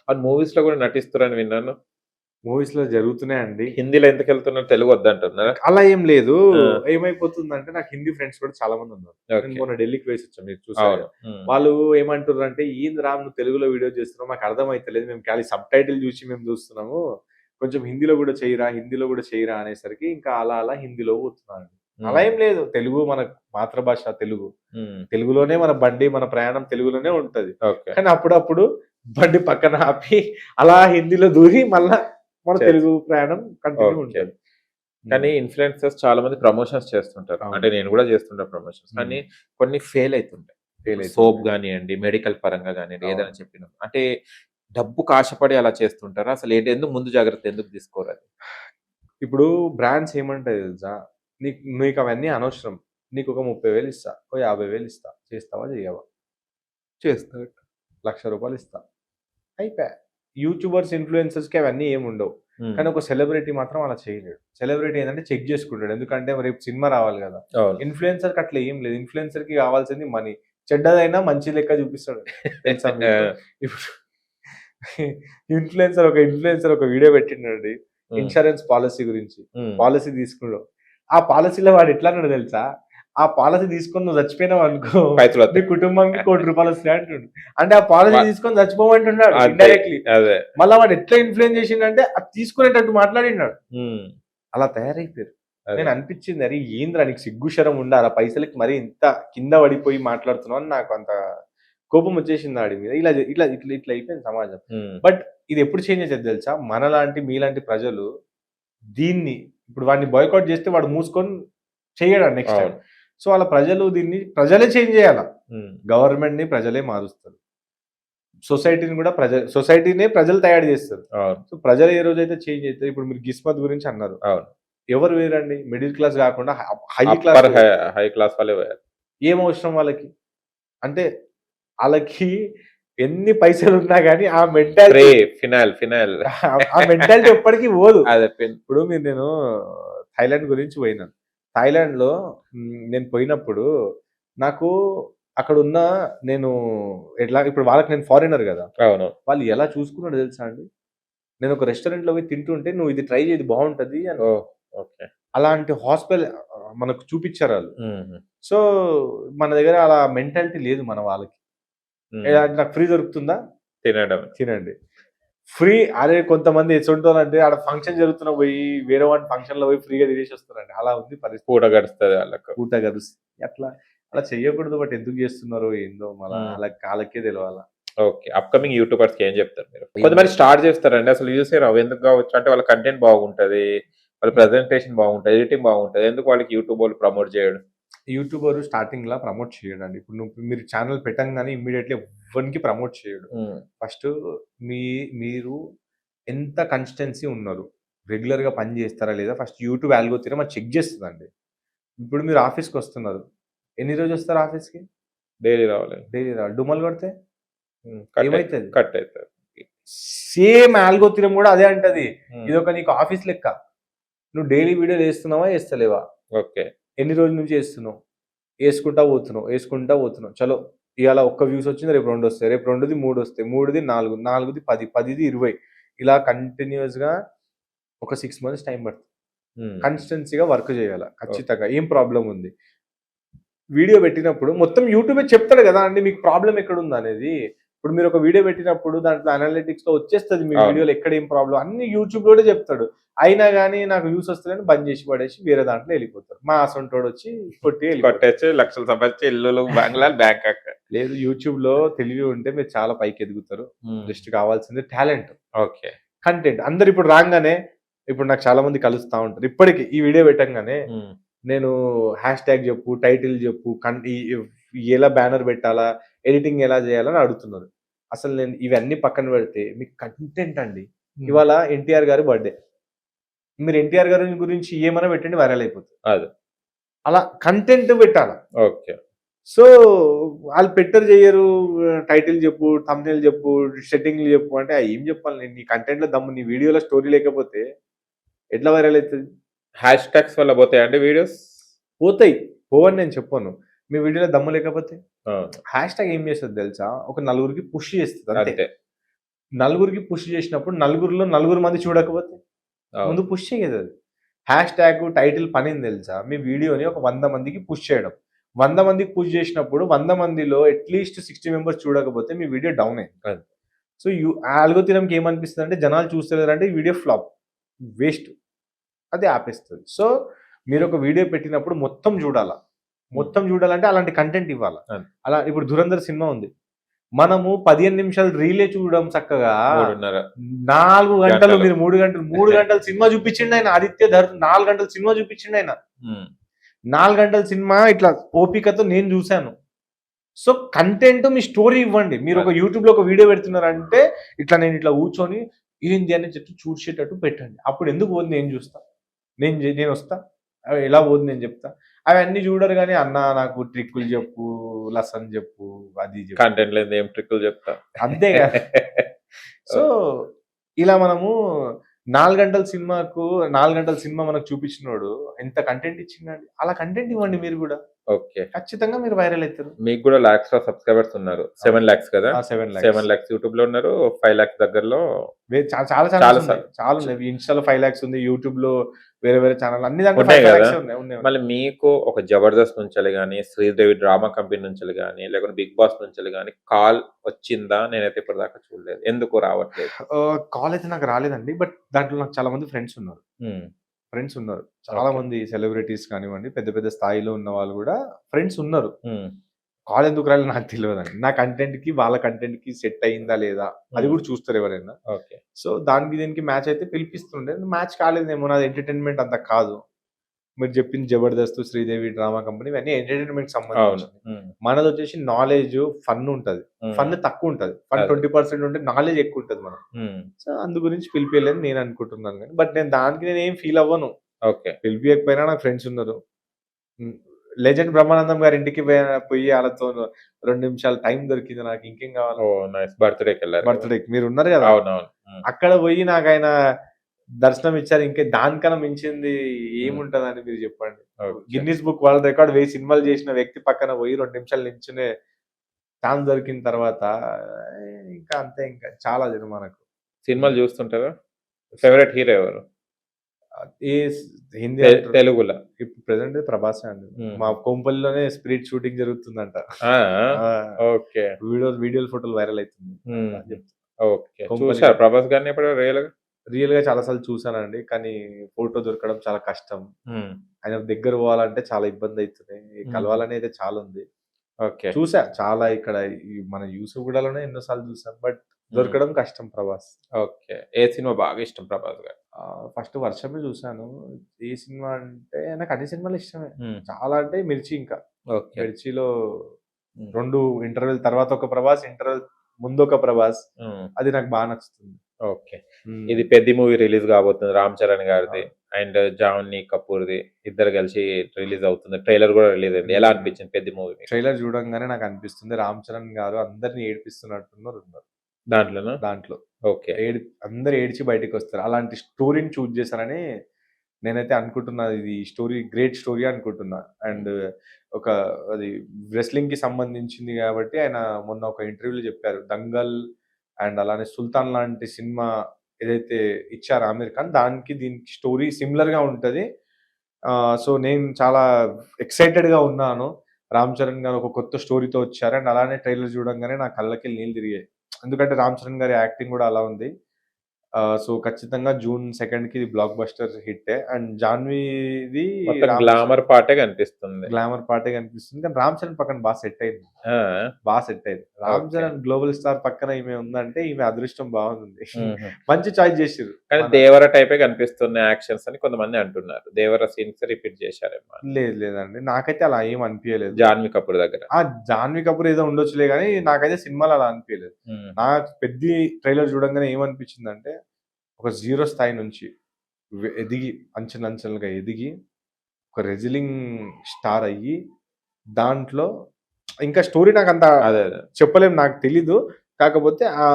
And movies లో కూడా నటిస్తారని విన్నాను. మూవీస్ లో జరుగుతున్నాయండి. హిందీలో ఎందుకు వెళ్తున్నారు, తెలుగు వద్దంటున్నారా? అలా ఏం లేదు. ఏమైపోతుందంటే నాకు హిందీ ఫ్రెండ్స్ కూడా చాలా మంది ఉన్నారు. నేను మొన్న ఢిల్లీకి వేసి వచ్చాను, మీరు చూసారు. వాళ్ళు ఏమంటారు ఏంది రామ్ నువ్వు తెలుగులో వీడియో చేస్తున్నావు, మాకు అర్థమైతలేదు, మేము ఖాళీ సబ్ టైటిల్ చూసి మేము చూస్తున్నాము, కొంచెం హిందీలో కూడా చేయరా అనేసరికి ఇంకా అలా హిందీలో పోతున్నాను. అలా ఏం లేదు, తెలుగు మన మాతృభాష, తెలుగులోనే మన బండి, మన ప్రయాణం తెలుగులోనే ఉంటది. కానీ అప్పుడప్పుడు బండి పక్కన ఆపి అలా హిందీలో దూరి మళ్ళా మన తెలుగు ప్రయాణం కంటిన్యూ ఉంటుంది. కానీ ఇన్ఫ్లుయెన్సర్స్ చాలా మంది ప్రమోషన్స్ చేస్తుంటారు, అంటే నేను కూడా చేస్తుంటా ప్రమోషన్స్, కానీ కొన్ని ఫెయిల్ అవుతుంటాయి. సోప్ కానివ్వండి, మెడికల్ పరంగా కానివ్వండి, ఏదైనా చెప్పిన అంటే డబ్బుకు ఆశపడి అలా చేస్తుంటారు. అసలు ఎందుకు ముందు జాగ్రత్త ఎందుకు తీసుకోరు? అది ఇప్పుడు బ్రాండ్స్ ఏమంటాయి తెలుసా, నీకు అవన్నీ అనవసరం, నీకు ఒక 30,000 ఇస్తా, ఒక 50,000 ఇస్తా, చేస్తావా చేయవా? చేస్తాడు, ₹1,00,000 ఇస్తా, అయిపోయా. యూట్యూబర్స్, ఇన్ఫ్లుయెన్సర్స్కి అవన్నీ ఏమి ఉండవు. కానీ ఒక సెలబ్రిటీ మాత్రం అలా చేయలేడు. సెలబ్రిటీ ఏంటంటే చెక్ చేసుకుంటాడు, ఎందుకంటే రేపు సినిమా రావాలి కదా. ఇన్ఫ్లుయెన్సర్కి అట్లా ఏం లేదు. ఇన్ఫ్లుయెన్సర్కి కావాల్సింది మనీ, చెడ్డదైనా మంచి లెక్క చూపిస్తాడు. ఇప్పుడు ఇన్ఫ్లుయెన్సర్ ఒక వీడియో పెట్టిండండి ఇన్సూరెన్స్ పాలసీ గురించి. పాలసీ తీసుకున్నాడు, ఆ పాలసీలో వాడు ఎట్లా అన్నాడు తెలుసా, ఆ పాలసీ తీసుకొని నువ్వు చచ్చిపోయినావు అనుకో, నీ కుటుంబానికి ₹1,00,00,000 వస్తాయి అంటుండు. అంటే ఆ పాలసీ తీసుకొని చచ్చిపోమంటున్నాడు ఇండైరెక్ట్లీ. మళ్ళీ వాడు ఎట్లా ఇన్ఫ్లుయెన్స్ చేసిండంటే అది తీసుకునేటట్టు మాట్లాడినాడు. అలా తయారైపోయారు. నేను అనిపించింది, అరే ఏంద్రా నీకు సిగ్గుశరం ఉండాలి, పైసలకి మరి ఇంత కింద పడిపోయి మాట్లాడుతున్నావు అని నాకు అంత కోపం వచ్చేసింది ఆడి మీద. ఇట్లా అయిపోయింది సమాజం. బట్ ఇది ఎప్పుడు చేంజ్ అవుతుంది తెలుసా, మనలాంటి మీలాంటి ప్రజలు దీన్ని ఇప్పుడు వాడిని బాయ్కాట్ చేస్తే వాడు మూసుకొని చేయడా నెక్స్ట్ టైం. సో అలా దీన్ని ప్రజలే చేంజ్ చేయాల. గవర్నమెంట్ ని ప్రజలే మారుస్తారు, సొసైటీనే ప్రజలు తయారు చేస్తారు. సో ప్రజలు ఏ రోజైతే చేంజ్ అవుతారు. ఇప్పుడు మీరు గిస్మత్ గురించి అన్నారు, ఎవరు వేరండి, మిడిల్ క్లాస్ కాకుండా హై క్లాస్ వాళ్ళే వేయాలి. ఏం అవసరం వాళ్ళకి అంటే, వాళ్ళకి ఎన్ని పైసలు ఉన్నా కానీ ఆ మెంటాలిటీ ఆ మెంటాలిటీ ఎప్పటికీ పోదు. ఇప్పుడు నేను థాయిలాండ్ గురించి పోయినాను. థాయిలాండ్ లో నేను పోయినప్పుడు నాకు అక్కడ ఉన్న నేను ఎట్లా, ఇప్పుడు వాళ్ళకి నేను ఫారినర్ కదా, వాళ్ళు ఎలా చూసుకున్నాడు తెలుసా అండి. నేను ఒక రెస్టారెంట్ లో పోయి తింటుంటే, నువ్వు ఇది ట్రై చేయి బాగుంటది అని, అలాంటి హాస్పిటల్ మనకు చూపించారు వాళ్ళు. సో మన దగ్గర అలా మెంటాలిటీ లేదు మన వాళ్ళకి. నాకు ఫ్రీ దొరుకుతుందా, తినండి ఫ్రీ. అరే కొంతమంది ఎసుంటారంటే ఆడ ఫంక్షన్ జరుగుతున్న పోయి వేరే వాడి ఫంక్షన్ లో పోయి ఫ్రీగా తినేసి వస్తారండి. అలా ఉంది పరిస్థితి. పూట గడుస్తుంది అట్లా. అలా చెయ్యకూడదు. బట్ ఎందుకు చేస్తున్నారో ఏందో మళ్ళీ అలా కాలకే తెలియాల. ఓకే, అప్కమింగ్ యూట్యూబర్స్ ఏం చెప్తారు మీరు? కొంతమంది స్టార్ట్ చేస్తారండి, అసలు యూస్ రావు, ఎందుకు కావచ్చు అంటే వాళ్ళ కంటెంట్ బాగుంటది, వాళ్ళ ప్రెజెంటేషన్ బాగుంటది, ఎడిటింగ్ బాగుంటది, ఎందుకు వాళ్ళకి యూట్యూబ్ వాళ్ళు ప్రమోట్ చేయడం? యూట్యూబర్ స్టార్టింగ్ లా ప్రమోట్ చేయడండి. ఇప్పుడు మీరు ఛానల్ పెట్టంగానే ఇమ్మీడియట్లీ ఎవరికి ప్రమోట్ చేయడు. ఫస్ట్ మీరు ఎంత కన్సిస్టెన్సీ ఉన్నారు, రెగ్యులర్ గా పని చేస్తారా లేదా, ఫస్ట్ యూట్యూబ్ ఆల్గోరిథం అది చెక్ చేస్తుందండి. ఇప్పుడు మీరు ఆఫీస్కి వస్తున్నారు, ఎన్ని రోజు వస్తారు ఆఫీస్కి? డైలీ రావాలి. డుమ్మలు కొడితే ఏమైతుంది? కట్ అవుతుంది. సేమ్ ఆల్గోరిథం కూడా అదే అంటది, ఇది ఒక నీకు ఆఫీస్ లెక్క. నువ్వు డైలీ వీడియోలు వేస్తున్నావా వేస్తలేవా, ఓకే, ఎన్ని రోజుల నుంచి వేస్తున్నావు, వేసుకుంటా పోతున్నావు. చలో ఇవాళ ఒక్క వ్యూస్ వచ్చింది, రేపు 2 వస్తాయి, రేపు 2ది 3 వస్తాయి, 3ది 4, 4ది 10, 10ది 20, ఇలా కంటిన్యూస్ గా ఒక 6 months టైం పడుతుంది. కన్సిస్టెన్సీగా వర్క్ చేయాలి ఖచ్చితంగా. ఏం ప్రాబ్లం ఉంది, వీడియో పెట్టినప్పుడు మొత్తం యూట్యూబే చెప్తాడు కదా అండి మీకు ప్రాబ్లం ఎక్కడ ఉంది అనేది. ఇప్పుడు మీరు ఒక వీడియో పెట్టినప్పుడు దాంట్లో అనలిటిక్స్ లో వచ్చేస్తుంది మీ వీడియోలో ఎక్కడ ఏం ప్రాబ్లం అన్ని యూట్యూబ్ లోనే చెప్తాడు. అయినా కానీ నాకు వ్యూస్ వస్తుందని బంద్ చేసి పడేసి వేరే దాంట్లో వెళ్ళిపోతారు. మా అసొంటోడు వచ్చి కొట్టేసి లక్షలు సంపాదించి ఇల్లు బంగ్లాలు బ్యాంకాక్. లేదు, యూట్యూబ్ లో తెలివి ఉంటే మీరు చాలా పైకి ఎదుగుతారు. జస్ట్ కావాల్సింది టాలెంట్, ఓకే, కంటెంట్. అందరు ఇప్పుడు రాగానే, ఇప్పుడు నాకు చాలా మంది కలుస్తా ఉంటారు, ఇప్పటికి ఈ వీడియో పెట్టంగానే నేను #, చెప్పు, టైటిల్ చెప్పు, ఎలా బ్యానర్ పెట్టాలా, ఎడిటింగ్ ఎలా చేయాలని అడుగుతున్నారు. అసలు నేను ఇవన్నీ పక్కన పెడితే మీకు కంటెంట్ అండి. ఇవాళ ఎన్టీఆర్ గారి బర్త్డే, మీరు ఎన్టీఆర్ గారి గురించి ఏమైనా పెట్టండి వైరల్ అయిపోతుంది. అలా కంటెంట్ పెట్టాల. ఓకే, సో వాళ్ళు చెయ్యరు. టైటిల్ చెప్పు, థంబ్నెయిల్ చెప్పు, సెట్టింగ్లు చెప్పు అంటే ఏం చెప్పాలి నేను? నీ కంటెంట్ లో దమ్ము, నీ వీడియోలో స్టోరీ లేకపోతే ఎట్లా వైరల్ అవుతుంది? #tags వల్ల పోతాయండి వీడియోస్? పోతాయి, పోవని నేను చెప్పాను. మీ వీడియోలో దమ్ము లేకపోతే #, ఏం చేస్తుంది తెలుసా, ఒక 4గురికి పుష్ చేస్తుంది అంతే. నలుగురికి పుష్ చేసినప్పుడు నలుగురిలో నలుగురు మంది చూడకపోతే ముందు పుష్ చేయదు అది. హ్యాష్ ట్యాగ్ టైటిల్ పని ఏం తెలుసా? మీ వీడియోని ఒక 100 మందికి పుష్ చేయడం. 100 మందికి పుష్ చేసినప్పుడు 100 మందిలో అట్లీస్ట్ 60 మెంబర్స్ చూడకపోతే మీ వీడియో డౌన్ అయింది. సో ఆల్గోరిథంకి ఏమనిపిస్తుంది అంటే జనాలు చూస్తలేరంటే ఈ వీడియో ఫ్లాప్, వేస్ట్, అది ఆపేస్తుంది. సో మీరు ఒక వీడియో పెట్టినప్పుడు మొత్తం చూడాలా. మొత్తం చూడాలంటే అలాంటి కంటెంట్ ఇవ్వాలి. అలా ఇప్పుడు 'ధురంధర్' సినిమా ఉంది, మనము 15 నిమిషాలు రీలే చూడడం చక్కగా 4 గంటలు, మీరు 3 గంటలు సినిమా చూపించిండు ఆయన. ఆదిత్య ధర్ 4 గంటలు సినిమా చూపించిండు ఆయన. 4 గంటల సినిమా ఇట్లా ఓపికతో నేను చూశాను. సో కంటెంట్ మీ స్టోరీ ఇవ్వండి. మీరు ఒక యూట్యూబ్ లో ఒక వీడియో పెడుతున్నారంటే ఇట్లా నేను ఇట్లా కూర్చొని ఏంది అని చెప్పి చూసేటట్టు పెట్టండి. అప్పుడు ఎందుకు పోదు నేను చూస్తా, నేను వస్తా, అవి ఎలా పోదు నేను చెప్తా. అవన్నీ చూడరు కానీ అన్న నాకు ట్రిక్కులు చెప్పు, లసన్ చెప్పు, అది కంటెంట్ లేదు ఏం ట్రిక్కులు చెప్తా అంతే కదా. సో ఇలా మనము 4 గంటల సినిమాకు 4 గంటల సినిమా మనకు చూపించినోడు ఎంత కంటెంట్ ఇచ్చిందండి. అలా కంటెంట్ ఇవ్వండి మీరు కూడా. ఓకే, ఖచ్చితంగా మీరు వైరల్ అవుతారు. మీకు కూడా lakhs లో సబ్స్క్రైబర్స్ ఉన్నారు. 7 lakhs కదా. 7 lakhs యూట్యూబ్ లో ఉన్నారు. 5 lakhs దగ్గరలో చాలా ఉన్నాయి. ఇన్స్టాలో 5 lakhs ఉంది, యూట్యూబ్ లో వేరే వేరే ఛానల్ అన్ని దాంట్లో ఉన్నాయి 5 కదా. lakhs ఉన్నాయి. మళ్ళీ మీకు ఒక జబర్దస్త్ నుంచి కానీ, శ్రీదేవి డ్రామా కంపెనీ నుంచి కానీ, లేకుంటే బిగ్ బాస్ నుంచి కానీ కాల్ వచ్చిందా? నేనైతే ఇప్పటిదాకా చూడలేదు. ఎందుకు రావట్లేదు? కాల్ అయితే నాకు రాలేదండి. బట్ దాంట్లో నాకు చాలా మంది ఫ్రెండ్స్ ఉన్నారు. చాలా మంది సెలబ్రిటీస్ కానివ్వండి, పెద్ద పెద్ద స్థాయిలో ఉన్న వాళ్ళు కూడా ఫ్రెండ్స్ ఉన్నారు. కాల్ ఎందుకు రాలేదు నాకు తెలియదండి. నా కంటెంట్ కి వాళ్ళ కంటెంట్ కి సెట్ అయిందా లేదా అది కూడా చూస్తారు ఎవరైనా. సో దానికి దీనికి మ్యాచ్ అయితే పిలిపిస్తుండే, మ్యాచ్ కాలేదేమో. నాది ఎంటర్టైన్మెంట్ అంత కాదు. మీరు చెప్పింది జబర్దస్త్, శ్రీదేవి డ్రామా కంపెనీ ఇవన్నీ ఎంటర్టైన్మెంట్ సంబంధించి. మనది వచ్చేసి నాలెడ్జ్, ఫన్ ఉంటది. ఫన్ తక్కువ ఉంటది, ఫన్ 20% ఉంటే నాలెడ్జ్ ఎక్కువ ఉంటది మనం. సో అందు గురించి పిలిపియలేదని నేను అనుకుంటున్నాను. కానీ బట్ నేను దానికి నేను ఏం ఫీల్ అవ్వను. పిలిపియకపోయినా నాకు ఫ్రెండ్స్ ఉన్నారు. లెజెండ్ బ్రహ్మానందం గారి ఇంటికి పోయి వాళ్ళతో 2 నిమిషాలు టైం దొరికింది నాకు. ఇంకేం కావాలి? బర్త్డేకి మీరు ఉన్నారు కదా, అక్కడ పోయి నాకు ఆయన దర్శనం ఇచ్చారు. ఇంకా దానికన్నా మించింది ఏముంటదని మీరు చెప్పండి. గిన్నిస్ బుక్ వరల్డ్ రికార్డ్ 1000 సినిమాలు చేసిన వ్యక్తి పక్కన పోయి 2 నిమిషాలు నించునే ఛాన్స్ దొరికిన తర్వాత ఇంకా అంతే. ఇంకా చాలా జనం మనకు సినిమాలు చూస్తుంటారా? ఫేవరెట్ హీరో ఎవరు? హిందీ తెలుగులో ఇప్పుడు ప్రెసెంట్ ప్రభాస్ అండి. మా కోంపల్లిలోనే స్పిరిట్ షూటింగ్ జరుగుతుందంట. వీడియోలు ఫోటోలు వైరల్ అవుతుంది. ప్రభాస్ గారిని ఎప్పుడు రియల్ గా చాలా సార్లు చూసానండి, కానీ ఫోటో దొరకడం చాలా కష్టం. ఆయన దగ్గర పోవాలంటే చాలా ఇబ్బంది అవుతుంది. కలవాలని అయితే చాలా ఉంది. చూసా చాలా ఇక్కడ మన యూసుఫ్గూడలోనే ఎన్నోసార్లు చూసాను, బట్ దొరకడం కష్టం ప్రభాస్. ఏ సినిమా బాగా ఇష్టం ప్రభాస్ గారు? ఫస్ట్ వర్షమే చూసాను. ఏ సినిమా అంటే నాకు అన్ని సినిమాలు ఇష్టమే. చాలా అంటే మిర్చి. ఇంకా మిర్చిలో 2 ఇంటర్వెల్ తర్వాత ఒక ప్రభాస్, ఇంటర్వెల్ ముందు ఒక ప్రభాస్, అది నాకు బాగా నచ్చుతుంది. ఇది పెద్ద మూవీ రిలీజ్ కాబోతుంది, రామ్ చరణ్ గారిది అండ్ జాన్వీ కపూర్ది, ఇద్దరు కలిసి రిలీజ్ అవుతుంది. ట్రైలర్ కూడా రిలీజ్ అయింది. ఎలా అనిపించింది పెద్ద మూవీ? ట్రైలర్ చూడంగానే నాకు అనిపిస్తుంది రామ్ చరణ్ గారు అందరిని ఏడిపిస్తున్నట్టున్నారు దాంట్లో. అందరు ఏడ్చి బయటకు వస్తారు. అలాంటి స్టోరీని చూజ్ చేశారని నేనైతే అనుకుంటున్నా. ఇది స్టోరీ గ్రేట్ స్టోరీ అనుకుంటున్నా. అండ్ అది రెస్లింగ్ కి సంబంధించింది కాబట్టి ఆయన మొన్న ఒక ఇంటర్వ్యూలో చెప్పారు, దంగల్ అండ్ అలానే సుల్తాన్ లాంటి సినిమా ఏదైతే ఇచ్చారో ఆమిర్ ఖాన్, దానికి దీనికి స్టోరీ సిమిలర్ గా ఉంటది. సో నేను చాలా ఎక్సైటెడ్ గా ఉన్నాను. రామ్ చరణ్ గారు ఒక కొత్త స్టోరీతో వచ్చారు. అండ్ అలానే ట్రైలర్ చూడంగానే నా కళ్ళకి నీళ్ళు తిరిగాయి. ఎందుకంటే రామ్ చరణ్ గారి యాక్టింగ్ కూడా అలా ఉంది. సో ఖచ్చితంగా June 2 కి ఇది బ్లాక్ బస్టర్ హిట్. అండ్ జాన్వీది గ్లామర్ పాటే కనిపిస్తుంది. కానీ రామ్ చరణ్ పక్కన బాగా సెట్ అయింది. రామ్ చరణ్ గ్లోబల్ స్టార్ పక్కన ఈమె ఉందంటే ఈమె అదృష్టం బాగుంది. మంచి చాయిస్ చేసారు. కానీ దేవర టైపే కనిపిస్తున్న యాక్షన్స్ అని కొంతమంది అంటున్నారు. దేవర సీన్స్ రిపీట్ చేశారేమో. లేదండి, నాకైతే అలా ఏం అనిపించలేదు. జాన్వీ కపూర్ దగ్గర జాన్వీ కపూర్ ఏదో ఉండొచ్చులే, కానీ నాకైతే సినిమాలో అలా అనిపించలేదు. నాకు పెద్ద ట్రైలర్ చూడంగానే ఏమనిపించింది అంటే ఒక 0 స్థాయి నుంచి ఎదిగి అంచెలంచెలుగా ఎదిగి ఒక రెజ్లింగ్ స్టార్ అయ్యి దాంట్లో ఇంకా స్టోరీ నాకు అంత చెప్పలేము, నాకు తెలీదు. కాకపోతే ఆ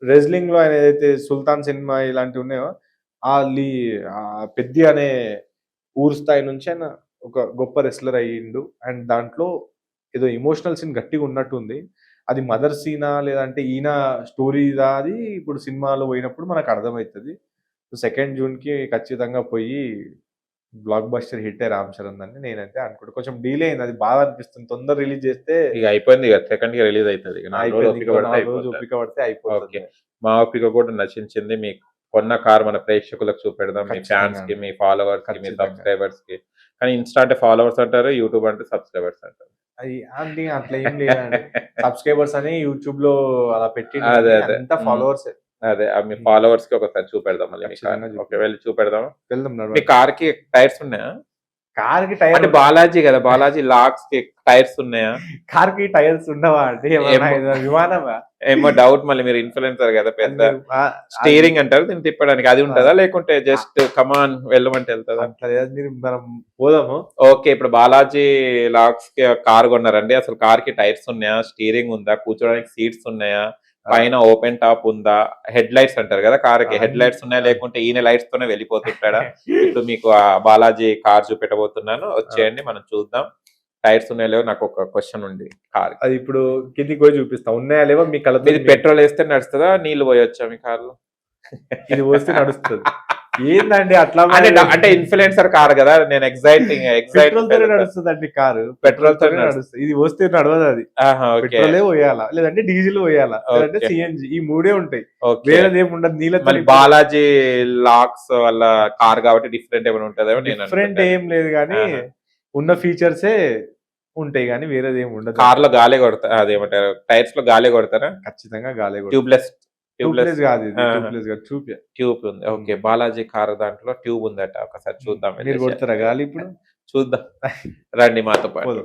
రెజ్లింగ్ లో ఆయన ఏదైతే సుల్తాన్ సినిమా ఇలాంటివి ఉన్నాయో ఆ పెద్ది అనే ఊరు స్థాయి నుంచి ఆయన ఒక గొప్ప రెస్లర్ అయ్యిండు. అండ్ దాంట్లో ఏదో ఎమోషనల్ సీన్ గట్టిగా ఉన్నట్టుంది. అది మదర్ సీనా లేదంటే ఈయన స్టోరీదా అది ఇప్పుడు సినిమాలో పోయినప్పుడు మనకు అర్థమవుతుంది. సెకండ్ జూన్కి ఖచ్చితంగా పోయి block buster hit Ram Charan అని నేనైతే అనుకుంటా. కొంచెం డిలే అయింది, అది బాగా అనిపిస్తుంది. తొందర రిలీజ్ చేస్తే ఇక అయిపోయింది, ఇక సెకండ్ కి రిలీజ్ అవుతుంది. ఇక 4 రోజులు ఓపిక పడితే అయిపోతుంది. ఓపిక పడితే అయిపోతుంది. ఓకే, మా ఓపిక కూడా నశించింది. మీకు కొన్న కార్ మన ప్రేక్షకులకు చూపెడదాం, మీ ఫ్యాన్స్ కి, మీ ఫాలోవర్స్ కి, మీ ఖచ్చితంగా. సబ్స్క్రైబర్స్ కి. కానీ ఇన్స్టా అంటే ఫాలోవర్స్ అంటారు, యూట్యూబ్ అంటే సబ్స్క్రైబర్స్ అంటారు. అది అంటే అట్లా ఏం లేదండి. సబ్స్క్రైబర్స్ అని యూట్యూబ్ లో అలా పెట్టి అదే, అదే. అంతా ఫాలోవర్స్. అదే మీ ఫాలోవర్స్ కి ఒకసారి చూపెడదాం మళ్ళీ. మీ ఖచ్చితంగా car. ఓకే, వెళ్ళి చూపెడదాం. వెళ్దాం మీ నడవండి. కార్ కి టైర్స్ ఉన్నాయా? కార్ కి అంటే టైర్ బాలాజీ కదా, బాలాజీ లాక్స్ కి టైర్స్ ఉన్నాయా? కార్ కి టైర్స్ ఉండవా అంటే ఏమన్నా ఏమో. ఇది విమానమా? ఏమో డౌట్, మళ్ళీ మీరు ఇన్ఫ్లుయెన్సర్ కదా, పెద్ద స్టీరింగ్ అంటారు దీన్ని తిప్పడానికి, అది ఉంటుందా లేకుంటే జస్ట్ కమాన్ వెళ్ళమంటే వెళ్తుందా? అట్లా లేదు, మీరు మనం పోదాము. ఓకే, ఇప్పుడు బాలాజీ లాక్స్ కి కార్ కొన్నారండి. అసలు కార్ కి టైర్స్ ఉన్నాయా, స్టీరింగ్ ఉందా, కూర్చోడానికి సీట్స్ ఉన్నాయా, పైన ఓపెన్ టాప్ ఉందా, హెడ్ లైట్స్ అంటారు కదా కార్ కి, హెడ్ లైట్స్ ఉన్నాయా లేకుంటే ఈయన లైట్స్ తోనే వెళ్ళిపోతుంటాడా? ఇప్పుడు మీకు ఆ బాలాజీ కార్ చూపెట్టబోతున్నాను, వచ్చేయండి మనం చూద్దాం. టైర్స్ ఉన్నాయా లేవో నాకు ఒక క్వశ్చన్ ఉంది కార్. అది ఇప్పుడు కిందికి పోయి చూపిస్తా, ఉన్నాయా లేవో మీ కళ్ళతో. ఇది పెట్రోల్ వేస్తే నడుస్తుందా, నీళ్లు పోయొచ్చా మీ కార్లో? ఇది వస్తే నడుస్తుంది. ఏందండి అట్లా? అంటే ఇన్ఫ్లుయెన్సర్ కార్ కదా, నేను పెట్రోల్ తోనే నడుస్తుందండి కారు, పెట్రోల్ తోనే నడుస్తుంది. ఇది వస్తే నడవదు, అది పెట్రోలే పోయాలా లేదంటే డీజిల్ పోయాలా లేదంటే సిఎన్జి, ఈ మూడే ఉంటాయి. వేరేది ఏమి ఉండదు. నీళ్ళతో బాలాజీ లాక్స్ వల్ల కార్ కాబట్టి డిఫరెంట్ ఏమైనా ఉంటుందేమో. డిఫరెంట్ ఏం లేదు కానీ ఉన్న ఫీచర్సే ఉంటాయి కానీ వేరేది ఏమి ఉండదు. కార్ లో గాలి కొడతారు, అదేమంటారు టైర్స్ లో గాలి కొడతారా? ఖచ్చితంగా గాలి. ట్యూబ్లెస్ కాదు, ట్యూబ్ ఉంది. ఓకే, బాలాజీ కార్ దాంట్లో ట్యూబ్ ఉందట, ఒకసారి చూద్దాం. మీరు కొడతారా గాలి ఇప్పుడు? చూద్దాం, రండి మాతో పాటు.